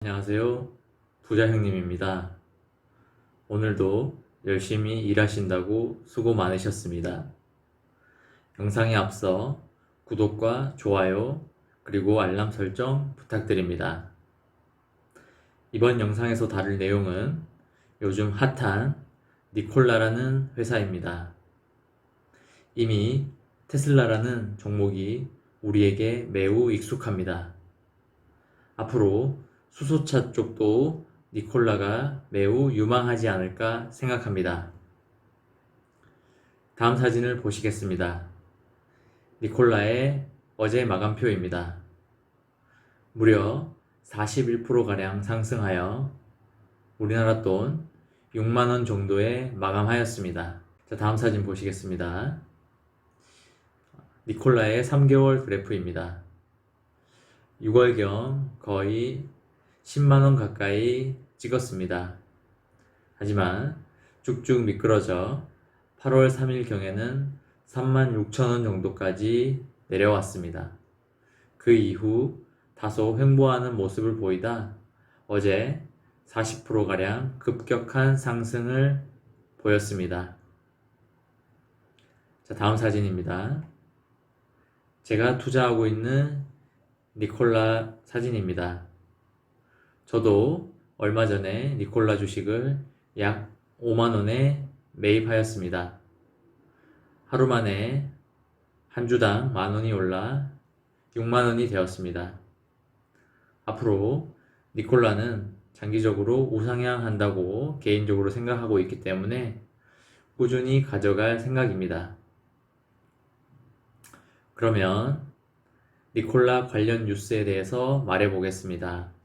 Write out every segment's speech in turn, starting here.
안녕하세요. 부자 형님입니다. 오늘도 열심히 일하신다고 수고 많으셨습니다. 영상에 앞서 구독과 좋아요 그리고 알람 설정 부탁드립니다. 이번 영상에서 다룰 내용은 요즘 핫한 니콜라라는 회사입니다. 이미 테슬라라는 종목이 우리에게 매우 익숙합니다. 앞으로 수소차 쪽도 니콜라가 매우 유망하지 않을까 생각합니다. 다음 사진을 보시겠습니다. 니콜라의 어제 마감표입니다. 무려 41%가량 상승하여 우리나라 돈 6만원 정도에 마감하였습니다. 자, 다음 사진 보시겠습니다. 니콜라의 3개월 그래프입니다. 6월경 거의 10만원 가까이 찍었습니다. 하지만 쭉쭉 미끄러져 8월 3일경에는 36,000원 정도까지 내려왔습니다. 그 이후 다소 횡보하는 모습을 보이다 어제 40%가량 급격한 상승을 보였습니다. 자, 다음 사진입니다. 제가 투자하고 있는 니콜라 사진입니다. 저도 얼마 전에 니콜라 주식을 약 5만원에 매입하였습니다. 하루 만에 한 주당 만원이 올라 6만원이 되었습니다. 앞으로 니콜라는 장기적으로 우상향한다고 개인적으로 생각하고 있기 때문에 꾸준히 가져갈 생각입니다. 그러면 니콜라 관련 뉴스에 대해서 말해보겠습니다.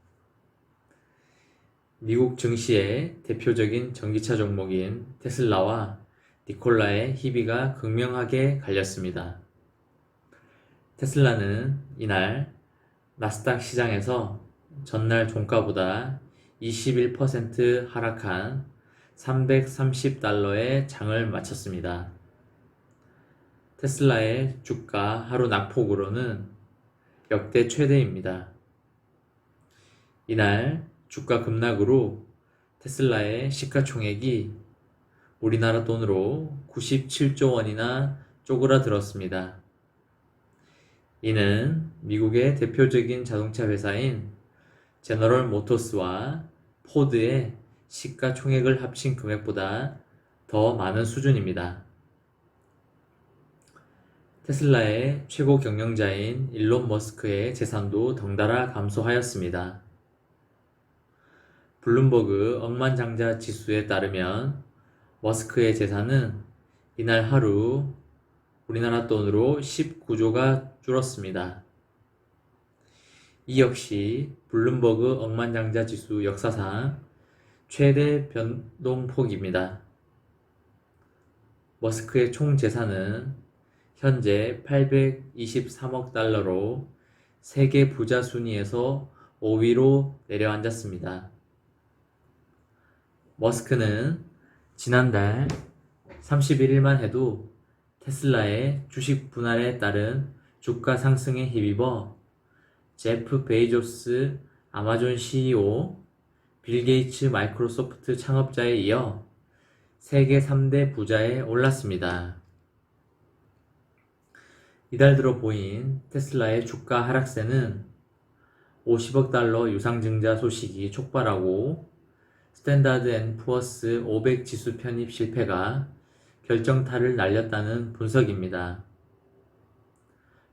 미국 증시의 대표적인 전기차 종목인 테슬라와 니콜라의 희비가 극명하게 갈렸습니다. 테슬라는 이날 나스닥 시장에서 전날 종가보다 21% 하락한 330달러에 장을 마쳤습니다. 테슬라의 주가 하루 낙폭으로는 역대 최대입니다. 이날 주가 급락으로 테슬라의 시가총액이 우리나라 돈으로 97조 원이나 쪼그라들었습니다. 이는 미국의 대표적인 자동차 회사인 제너럴 모터스와 포드의 시가총액을 합친 금액보다 더 많은 수준입니다. 테슬라의 최고 경영자인 일론 머스크의 재산도 덩달아 감소하였습니다. 블룸버그 억만장자 지수에 따르면 머스크의 재산은 이날 하루 우리나라 돈으로 19조가 줄었습니다. 이 역시 블룸버그 억만장자 지수 역사상 최대 변동폭입니다. 머스크의 총 재산은 현재 823억 달러로 세계 부자 순위에서 5위로 내려앉았습니다. 머스크는 지난달 31일만 해도 테슬라의 주식 분할에 따른 주가 상승에 힘입어 제프 베이조스 아마존 CEO, 빌 게이츠 마이크로소프트 창업자에 이어 세계 3대 부자에 올랐습니다. 이달 들어 보인 테슬라의 주가 하락세는 50억 달러 유상증자 소식이 촉발하고 스탠다드 앤 푸어스 500 지수 편입 실패가 결정타를 날렸다는 분석입니다.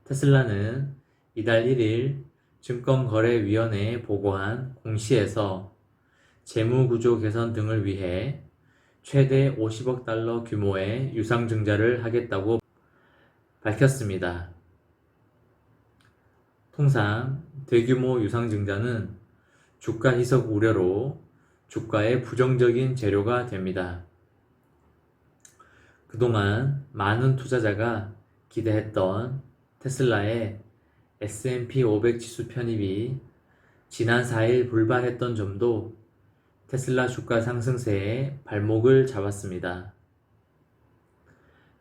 테슬라는 이달 1일 증권거래위원회에 보고한 공시에서 재무구조 개선 등을 위해 최대 50억 달러 규모의 유상증자를 하겠다고 밝혔습니다. 통상 대규모 유상증자는 주가 희석 우려로 주가의 부정적인 재료가 됩니다. 그동안 많은 투자자가 기대했던 테슬라의 S&P 500 지수 편입이 지난 4일 불발했던 점도 테슬라 주가 상승세에 발목을 잡았습니다.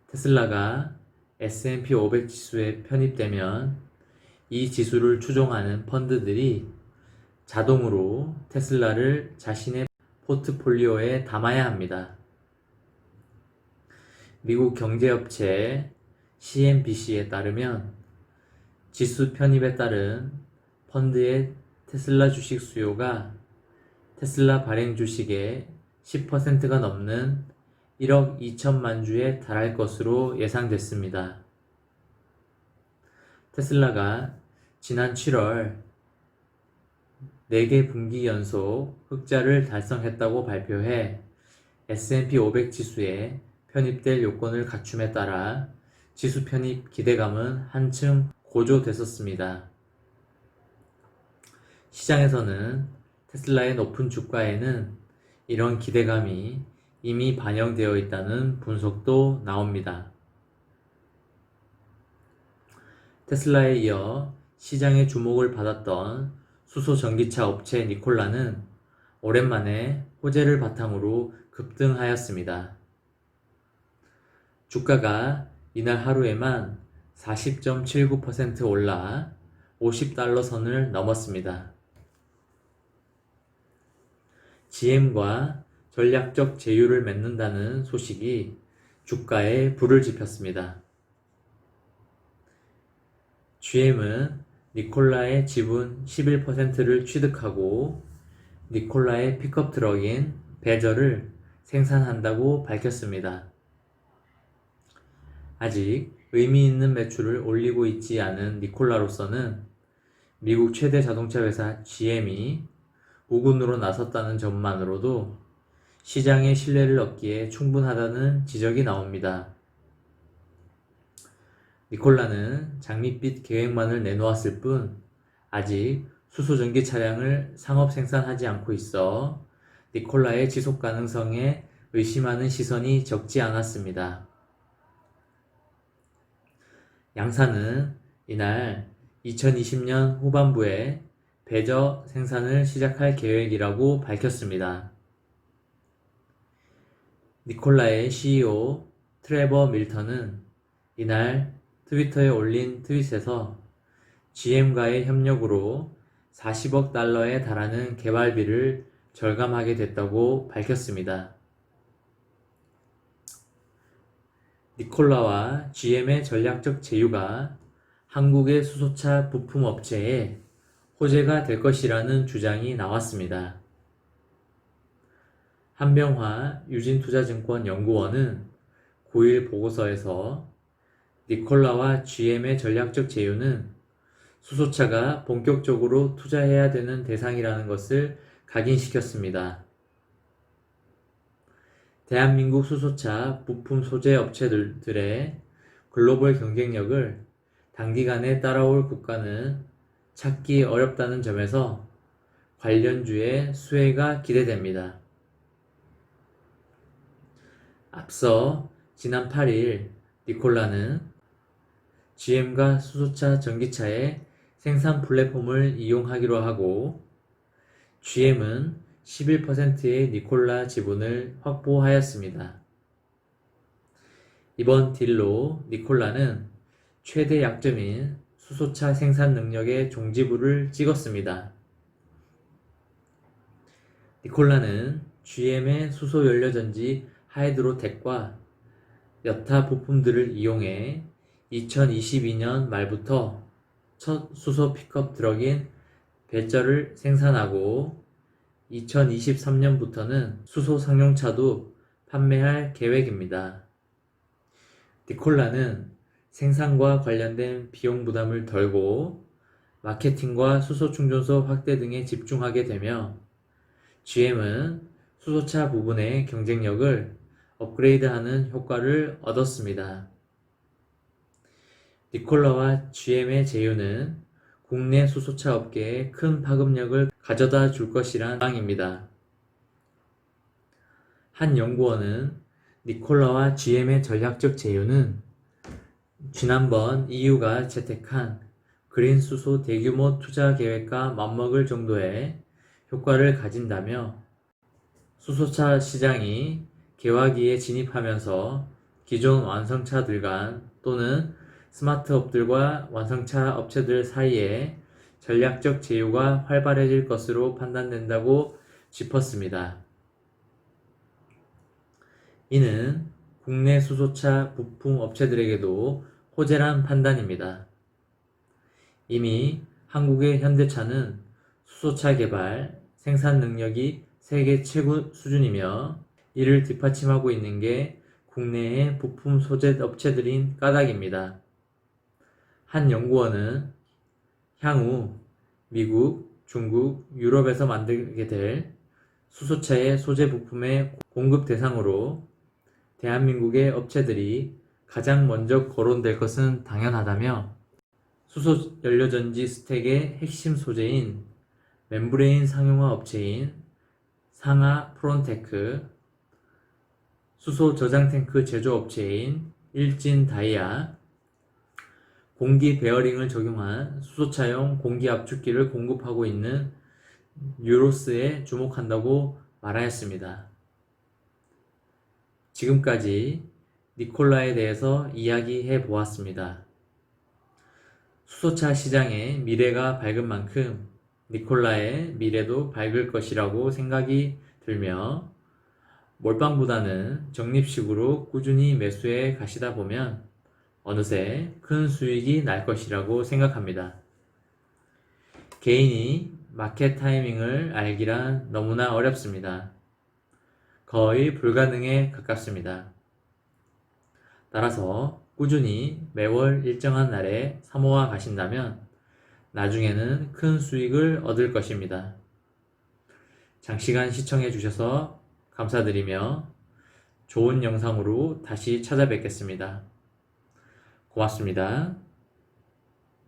테슬라가 S&P 500 지수에 편입되면 이 지수를 추종하는 펀드들이 자동으로 테슬라를 자신의 포트폴리오에 담아야 합니다. 미국 경제업체 CNBC에 따르면 지수 편입에 따른 펀드의 테슬라 주식 수요가 테슬라 발행 주식의 10%가 넘는 1억 2천만 주에 달할 것으로 예상됐습니다. 테슬라가 지난 7월 4개 분기 연속 흑자를 달성했다고 발표해 S&P 500 지수에 편입될 요건을 갖춤에 따라 지수 편입 기대감은 한층 고조됐었습니다. 시장에서는 테슬라의 높은 주가에는 이런 기대감이 이미 반영되어 있다는 분석도 나옵니다. 테슬라에 이어 시장의 주목을 받았던 수소 전기차 업체 니콜라는 오랜만에 호재를 바탕으로 급등하였습니다. 주가가 이날 하루에만 40.79% 올라 $50 선을 넘었습니다. GM과 전략적 제휴를 맺는다는 소식이 주가에 불을 지폈습니다. GM은 니콜라의 지분 11%를 취득하고 니콜라의 픽업 트럭인 배저를 생산한다고 밝혔습니다. 아직 의미 있는 매출을 올리고 있지 않은 니콜라로서는 미국 최대 자동차 회사 GM이 우군으로 나섰다는 점만으로도 시장의 신뢰를 얻기에 충분하다는 지적이 나옵니다. 니콜라는 장밋빛 계획만을 내놓았을 뿐 아직 수소전기 차량을 상업 생산하지 않고 있어 니콜라의 지속 가능성에 의심하는 시선이 적지 않았습니다. 양사는 이날 2020년 후반부에 배저 생산을 시작할 계획이라고 밝혔습니다. 니콜라의 CEO 트레버 밀턴은 이날 트위터에 올린 트윗에서 GM과의 협력으로 40억 달러에 달하는 개발비를 절감하게 됐다고 밝혔습니다. 니콜라와 GM의 전략적 제휴가 한국의 수소차 부품 업체에 호재가 될 것이라는 주장이 나왔습니다. 한병화 유진투자증권 연구원은 9일 보고서에서 니콜라와 GM의 전략적 제휴는 수소차가 본격적으로 투자해야 되는 대상이라는 것을 각인시켰습니다. 대한민국 수소차 부품 소재 업체들의 글로벌 경쟁력을 단기간에 따라올 국가는 찾기 어렵다는 점에서 관련주의 수혜가 기대됩니다. 앞서 지난 8일 니콜라는 GM과 수소차 전기차의 생산 플랫폼을 이용하기로 하고 GM은 11%의 니콜라 지분을 확보하였습니다. 이번 딜로 니콜라는 최대 약점인 수소차 생산 능력의 종지부를 찍었습니다. 니콜라는 GM의 수소 연료전지 하이드로텍과 여타 부품들을 이용해 2022년 말부터 첫 수소 픽업 트럭인 배저를 생산하고 2023년부터는 수소 상용차도 판매할 계획입니다. 니콜라는 생산과 관련된 비용 부담을 덜고 마케팅과 수소 충전소 확대 등에 집중하게 되며 GM은 수소차 부분의 경쟁력을 업그레이드하는 효과를 얻었습니다. 니콜라와 GM의 제휴는 국내 수소차 업계에 큰 파급력을 가져다 줄 것이란 전망입니다. 한 연구원은 니콜라와 GM의 전략적 제휴는 지난번 EU가 채택한 그린 수소 대규모 투자 계획과 맞먹을 정도의 효과를 가진다며 수소차 시장이 개화기에 진입하면서 기존 완성차들 간 또는 스마트업들과 완성차 업체들 사이에 전략적 제휴가 활발해질 것으로 판단된다고 짚었습니다. 이는 국내 수소차 부품 업체들에게도 호재란 판단입니다. 이미 한국의 현대차는 수소차 개발, 생산 능력이 세계 최고 수준이며 이를 뒷받침하고 있는 게 국내의 부품 소재 업체들인 까닭입니다. 한 연구원은 향후 미국, 중국, 유럽에서 만들게 될 수소차의 소재 부품의 공급 대상으로 대한민국의 업체들이 가장 먼저 거론될 것은 당연하다며 수소 연료전지 스택의 핵심 소재인 멤브레인 상용화 업체인 상하 프론테크, 수소 저장 탱크 제조업체인 일진 다이아, 공기 베어링을 적용한 수소차용 공기 압축기를 공급하고 있는 뉴로스에 주목한다고 말하였습니다. 지금까지 니콜라에 대해서 이야기해 보았습니다. 수소차 시장의 미래가 밝은 만큼 니콜라의 미래도 밝을 것이라고 생각이 들며 몰빵보다는 적립식으로 꾸준히 매수해 가시다 보면 어느새 큰 수익이 날 것이라고 생각합니다. 개인이 마켓 타이밍을 알기란 너무나 어렵습니다. 거의 불가능에 가깝습니다. 따라서 꾸준히 매월 일정한 날에 사모아 가신다면 나중에는 큰 수익을 얻을 것입니다. 장시간 시청해 주셔서 감사드리며 좋은 영상으로 다시 찾아뵙겠습니다. 고맙습니다.